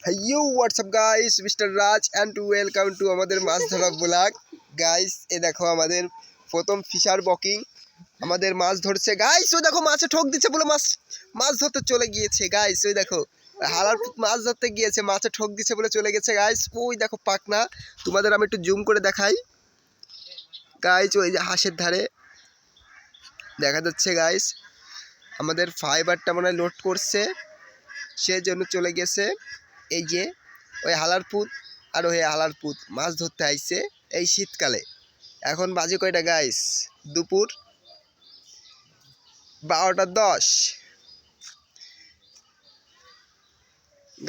हेयो what's up guys mister Raj and welcome to আমাদের মাছ ধরা ব্লগ গাইস। এই দেখো আমাদের প্রথম ফিশার বকিং, আমাদের মাছ ধরছে গাইস। ওই দেখো মাছে ঠক দিচ্ছে বলে মাছ ধরতে চলে গিয়েছে গাইস। ওই দেখো হালার মাছ ধরতে গিয়েছে, মাছে ঠক দিচ্ছে বলে চলে গেছে গাইস। ওই দেখো পাকনা, তোমাদের আমি একটু জুম করে দেখাই গাইস। ওই যে হাঁসের ধারে দেখা যাচ্ছে গাইস, আমাদের ফাইবারটা মনে হয় লোড করছে, সেই জন্য চলে গেছে। এই যে ওই হালার পুত আর ওই হালার পুত মাছ ধরতে আইছে এই শীতকালে। এখন বাজে কয়টা গাইস? দুপুর 12:10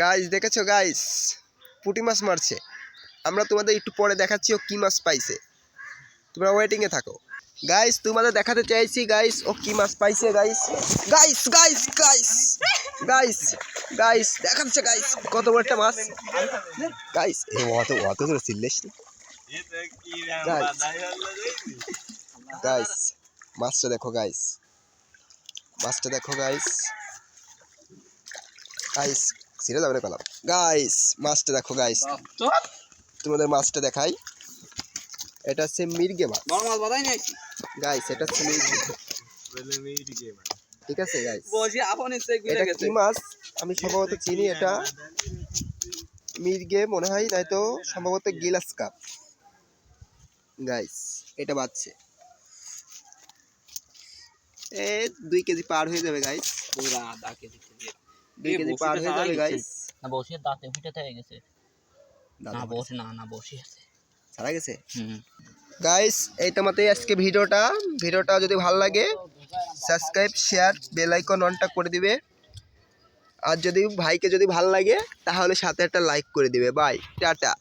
গাইস। দেখেছো গাইস, পুঁটি মাছ মারছে। আমরা তোমাদের একটু পরে দেখাচ্ছি ও কি মাছ পাইছে, তোমরা ওয়েটিংয়ে থাকো গাইস। তোমাদের দেখাতে চাইছি গাইস ও কি মাছ পাইছে guys. Guys guys guys guys guys দেখাচ্ছে গাইস কত বড় একটা মাছ গাইস। অত ধরে চিল্লিস গাইস। মাছটা দেখো গাইস, মাছটা দেখো গাইস। গাইস ছিঁড়ে যাবে না কলাম গাইস। মাছটা দেখো গাইস, তোমাদের মাছটা দেখাই। এটা হচ্ছে মির্গে মাছ গাইস, এটা হচ্ছে মির্গে, ঠিক আছে গাইস। এটা কি মাছ আমি সম্ভবত চিনি, এটা মির্গে মনে হয়, নয়তো সম্ভবত গিলাস কাপ গাইস। এটা বাজছে 2 কেজি পার হয়ে যাবে গাইস, 2 কেজি পার হয়ে যাবে গাইস। না বসে দাঁতে ফুটে থেকে গেছে, না বসে না বসে আছে, ছাড়া গেছে গাইস। এই তোমাতে আজকে ভিডিওটা যদি ভালো লাগে সাবস্ক্রাইব শেয়ার বেল আইকন অনটা করে দিবে। আর যদি ভাইকে যদি ভালো লাগে তাহলে সাথে একটা লাইক করে দিবে। Bye, tata.